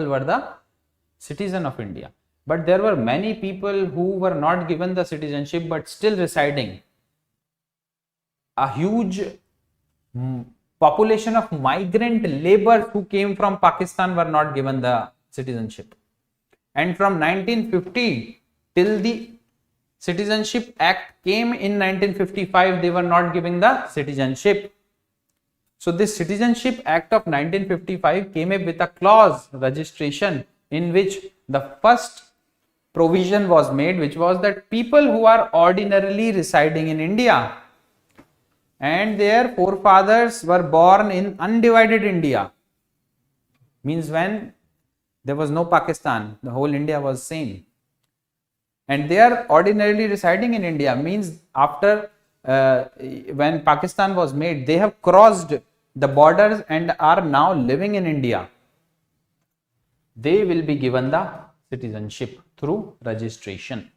were the citizen of India. But there were many people who were not given the citizenship but still residing. A huge population of migrant laborers who came from Pakistan were not given the citizenship. And from 1950 till the Citizenship Act came in 1955, they were not giving the citizenship. So this Citizenship Act of 1955 came up with a clause, registration, in which the first provision was made, which was that people who are ordinarily residing in India and their forefathers were born in undivided India, means when there was no Pakistan, the whole India was same, and they are ordinarily residing in India, means after when Pakistan was made, they have crossed the borders and are now living in India. They will be given the citizenship through registration.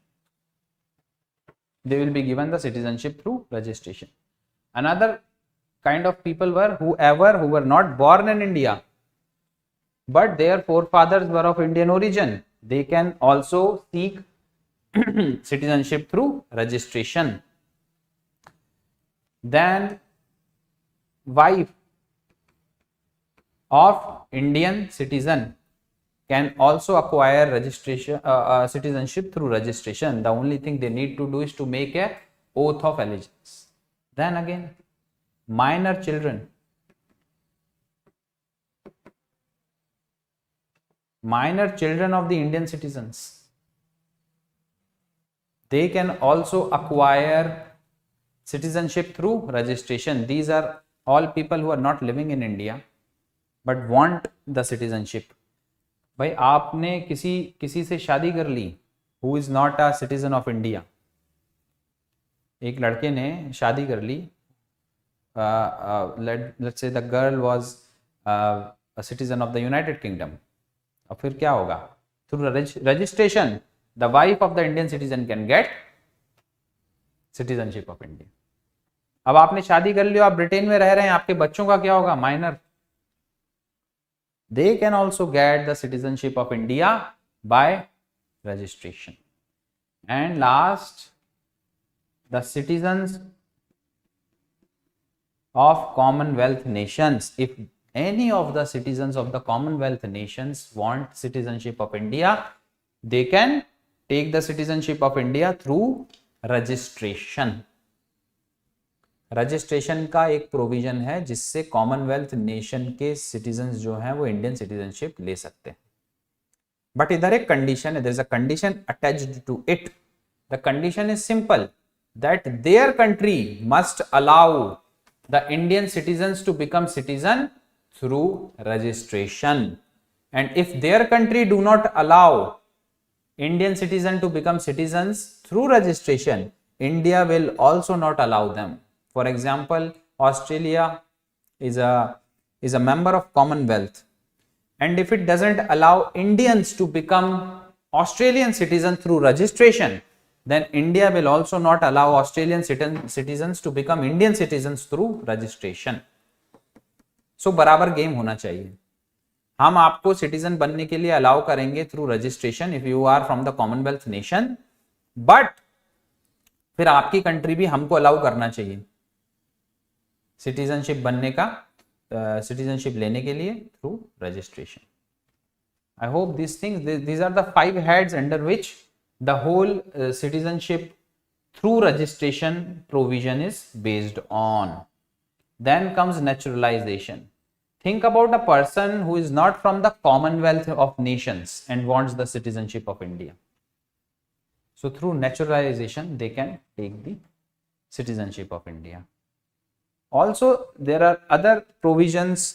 They will be given the citizenship through registration. Another kind of people were who were not born in India, but their forefathers were of Indian origin. They can also seek citizenship through registration. Then wife of Indian citizen can also acquire registration citizenship through registration. The only thing they need to do is to make a oath of allegiance. Then again, minor children of the Indian citizens, they can also acquire citizenship through registration. These are all people who are not living in India but want the citizenship. भाई आपने किसी से शादी कर ली who is not a citizen of India. एक लड़के ने शादी कर ली, let's say the girl was a citizen of the United Kingdom. और फिर क्या होगा? Through registration, the wife of the Indian citizen can get citizenship of India. अब आपने शादी कर ली, आप ब्रिटेन में रह रहे हैं, आपके बच्चों का क्या होगा? Minor. They can also get the citizenship of India by registration. And last, the citizens of Commonwealth nations. If any of the citizens of the Commonwealth nations want citizenship of India, they can take the citizenship of India through registration. Registration का एक provision है जिससे Commonwealth nation के citizens जो हैं वो Indian citizenship ले सकते हैं. बट इधर एक कंडीशन है, there is a condition attached to it. The condition is simple, that their country must allow the Indian citizens to become citizen through registration. And if their country do not allow Indian citizen to become citizens through registration, India will also not allow them. For example, Australia is a member of Commonwealth, and if it doesn't allow Indians to become Australian citizens through registration, then India will also not allow Australian citizens to become Indian citizens through registration. So बराबर game होना चाहिए. हम आपको citizen बनने के लिए allow करेंगे through registration if you are from the commonwealth nation, but फिर आपकी कंट्री भी हमको अलाउ करना चाहिए सिटीजनशिप बनने का, सिटीजनशिप लेने के लिए through registration. I hope this things, these are the 5 heads under which the whole citizenship through registration provision is based on. Then comes naturalization. Think about a person who is not from the Commonwealth of Nations and wants the citizenship of India. So through naturalization, they can take the citizenship of India. Also, there are other provisions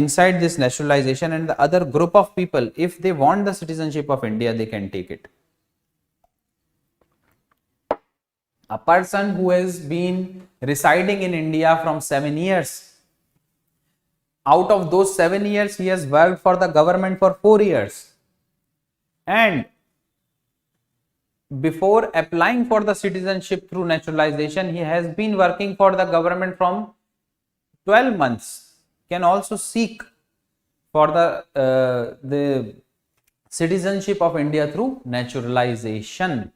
inside this naturalization, and the other group of people, if they want the citizenship of India, they can take it. A person who has been residing in India from 7 years, out of those 7 years, he has worked for the government for 4 years. And before applying for the citizenship through naturalization, he has been working for the government from 12 months, can also seek for the citizenship of India through naturalization.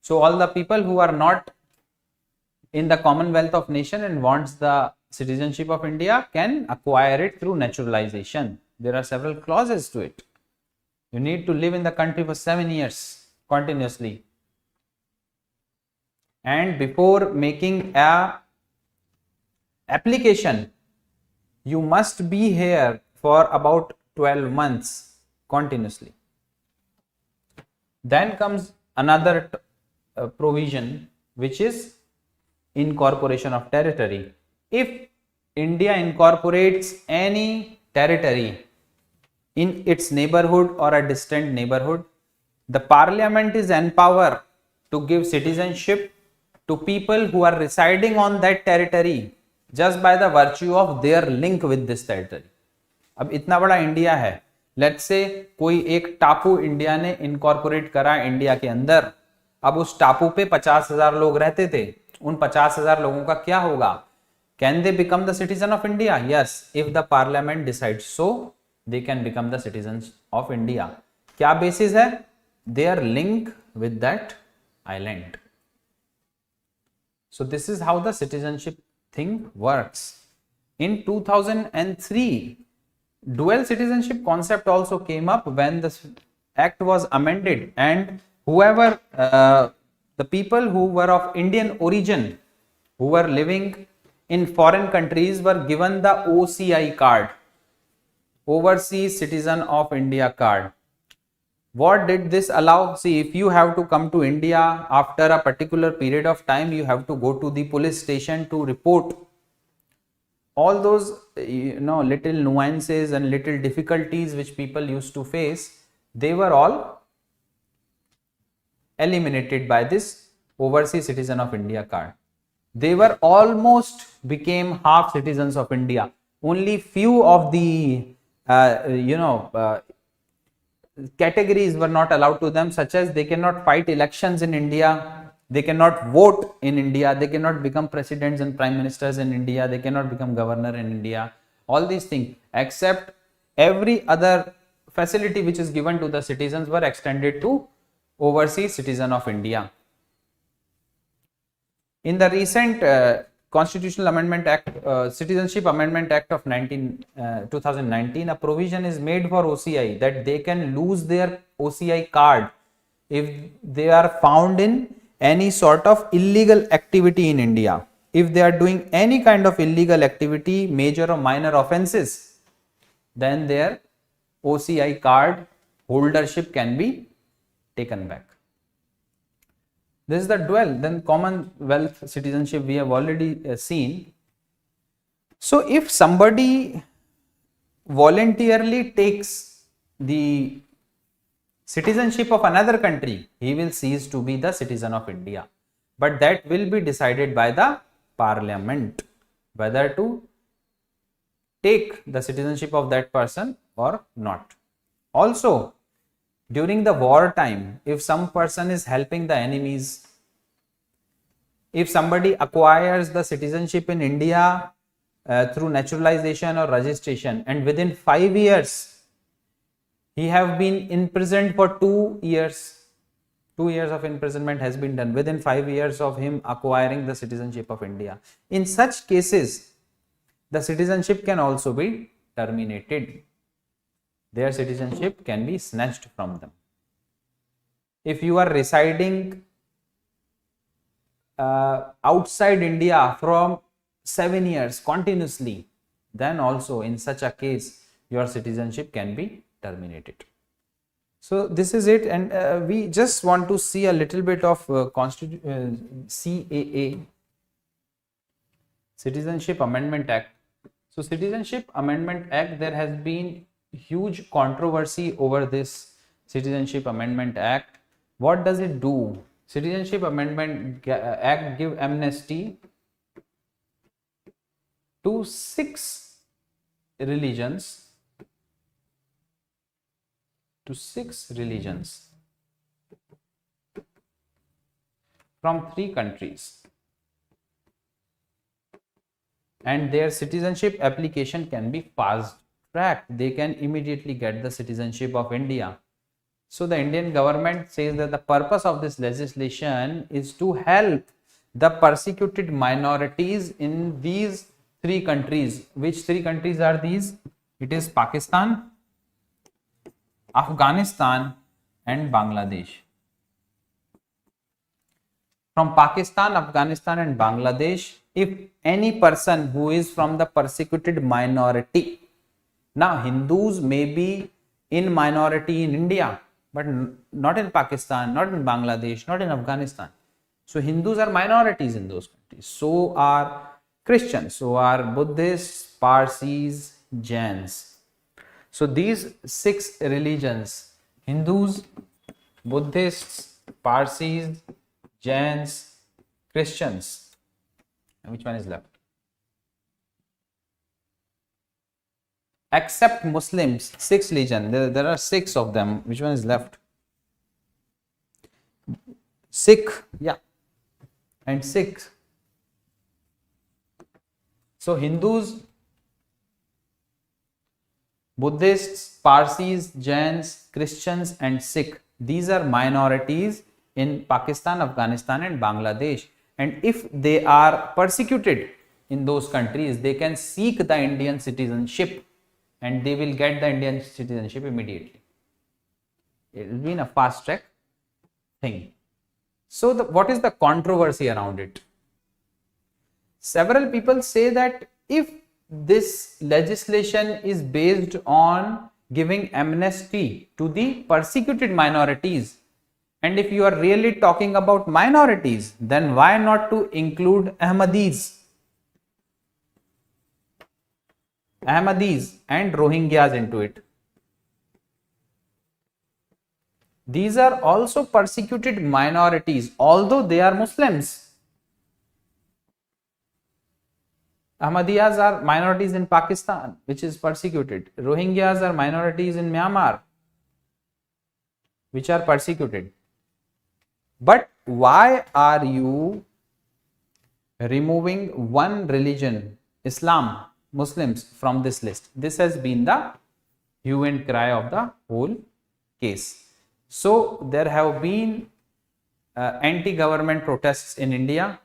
So all the people who are not in the Commonwealth of Nation and wants the citizenship of India can acquire it through naturalization. There are several clauses to it. You need to live in the country for 7 years continuously, and before making a application, you must be here for about 12 months continuously. Then comes another provision, which is incorporation of territory. If India incorporates any territory in its neighborhood or a distant neighborhood, the parliament is empowered to give citizenship to people who are residing on that territory just by the virtue of their link with this territory. अब इतना बड़ा India है, let's say कोई एक टापू India ने incorporate करा India के अंदर. अब उस टापू पे 50,000 लोग रहते थे. उन 50,000 लोगों का क्या होगा? Can they become the citizen of India? Yes, if the parliament decides so, they can become the citizens of India. क्या basis है? Their link with that island. So this is how the citizenship thing works. In 2003, dual citizenship concept also came up when the act was amended, and whoever the people who were of Indian origin who were living in foreign countries were given the OCI card, Overseas Citizen of India card. What did this allow? See, if you have to come to India after a particular period of time, you have to go to the police station to report all those little nuances and little difficulties which people used to face. They were all eliminated by this Overseas Citizen of India card. They were almost became half citizens of India. Only few of the categories were not allowed to them, such as they cannot fight elections in India, they cannot vote in India, they cannot become presidents and prime ministers in India, they cannot become governor in India, all these things, except every other facility which is given to the citizens were extended to Overseas Citizen of India. In the recent Constitutional Amendment Act, Citizenship Amendment Act of 2019, a provision is made for OCI that they can lose their OCI card if they are found in any sort of illegal activity in India. If they are doing any kind of illegal activity, major or minor offences, then their OCI card holdership can be taken back. This is the dual. Then Commonwealth citizenship we have already seen. So if somebody voluntarily takes the citizenship of another country, he will cease to be the citizen of India. But that will be decided by the parliament, whether to take the citizenship of that person or not. Also, during the war time, if some person is helping the enemies, if somebody acquires the citizenship in India through naturalization or registration, and within 5 years he have been imprisoned for 2 years, 2 years of imprisonment has been done within 5 years of him acquiring the citizenship of India. In such cases, the citizenship can also be terminated. Their citizenship can be snatched from them. If you are residing outside India from 7 years continuously, then also in such a case your citizenship can be terminated. So this is it, and we just want to see a little bit of CAA, Citizenship Amendment Act. So Citizenship Amendment Act, there has been huge controversy over this Citizenship Amendment Act. What does it do? Citizenship Amendment Act give amnesty to 6 religions, from 3 countries, and their citizenship application can be fast tracked. They can immediately get the citizenship of India. So the Indian government says that the purpose of this legislation is to help the persecuted minorities in these 3 countries. Which 3 countries are these? It is Pakistan, Afghanistan and Bangladesh. From Pakistan, Afghanistan and Bangladesh, if any person who is from the persecuted minority, now Hindus may be in minority in India, but not in Pakistan, not in Bangladesh, not in Afghanistan. So Hindus are minorities in those countries. So are Christians, so are Buddhists, Parsis, Jains. So these 6 religions, Hindus, Buddhists, Parsis, Jains, Christians. Which one is left? Except Muslims, 6 religion. There are 6 of them. Which one is left? Sikh, yeah, and Sikhs. So Hindus, Buddhists, Parsis, Jains, Christians and Sikh, these are minorities in Pakistan, Afghanistan and Bangladesh, and if they are persecuted in those countries, they can seek the Indian citizenship and they will get the Indian citizenship immediately. It will be in a fast track thing. So what is the controversy around it? Several people say that if this legislation is based on giving amnesty to the persecuted minorities, and if you are really talking about minorities, then why not to include Ahmadis and Rohingyas into it? These are also persecuted minorities, although they are Muslims. Ahmadiyas are minorities in Pakistan, which is persecuted. Rohingyas are minorities in Myanmar, which are persecuted. But why are you removing one religion, Islam, Muslims, from this list? This has been the hue and cry of the whole case. So there have been anti-government protests in India.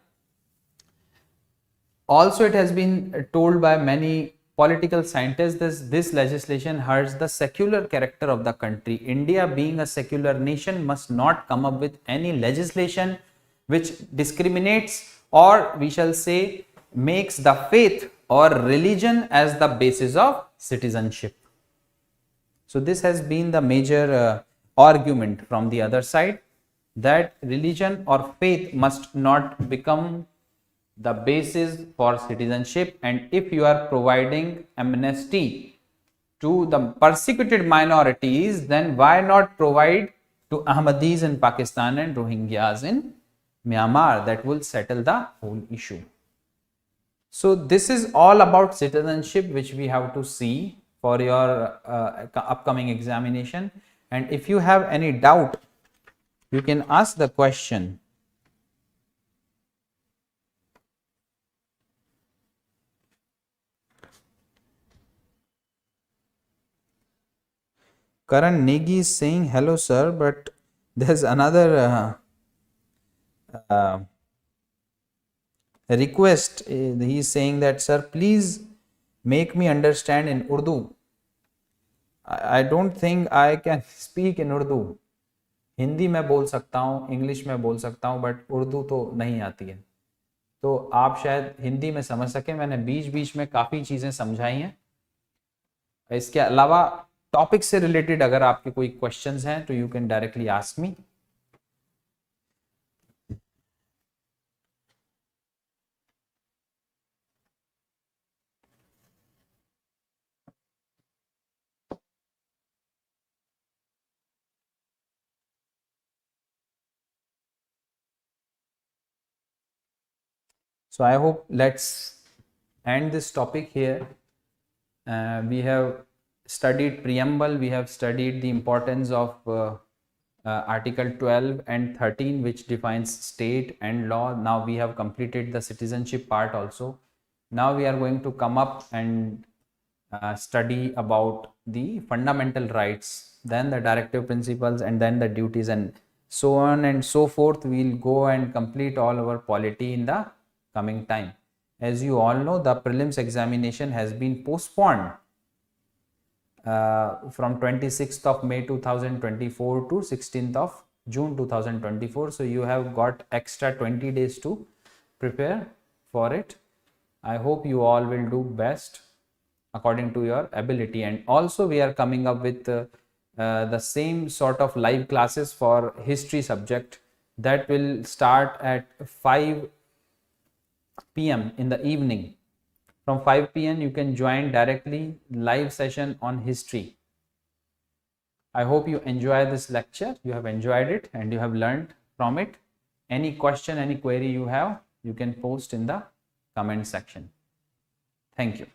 Also, it has been told by many political scientists that this legislation hurts the secular character of the country. India, being a secular nation, must not come up with any legislation which discriminates, or we shall say makes the faith or religion as the basis of citizenship. So this has been the major argument from the other side, that religion or faith must not become the basis for citizenship, and if you are providing amnesty to the persecuted minorities, then why not provide to Ahmadis in Pakistan and Rohingyas in Myanmar? That will settle the whole issue. So this is all about citizenship, which we have to see for your upcoming examination. And if you have any doubt, you can ask the question. Karan Negi is saying hello sir, but there's another request. He is saying that sir, please make me understand in Urdu. I don't think I can speak in Urdu. Hindi में बोल सकता हूँ, English में बोल सकता हूँ, but Urdu तो नहीं आती है. तो आप शायद हिंदी में समझ सके. मैंने बीच बीच में काफ़ी चीज़ें समझाई हैं. इसके अलावा टॉपिक से रिलेटेड अगर आपके कोई क्वेश्चंस हैं तो you can directly ask me. So I hope let's end this topic here. We have studied preamble, we have studied the importance of Article 12 and 13, which defines state and law. Now we have completed the citizenship part also. Now we are going to come up and study about the fundamental rights, then the directive principles, and then the duties, and so on and so forth. We'll go and complete all our polity in the coming time. As you all know, the prelims examination has been postponed from 26th of May 2024 to 16th of June 2024. So you have got extra 20 days to prepare for it. I hope you all will do best according to your ability. And also we are coming up with the same sort of live classes for history subject that will start at 5 p.m. in the evening. From 5 p.m. you can join directly live session on history. I hope you enjoy this lecture. You have enjoyed it and you have learned from it. Any question, any query you have, you can post in the comment section. Thank you.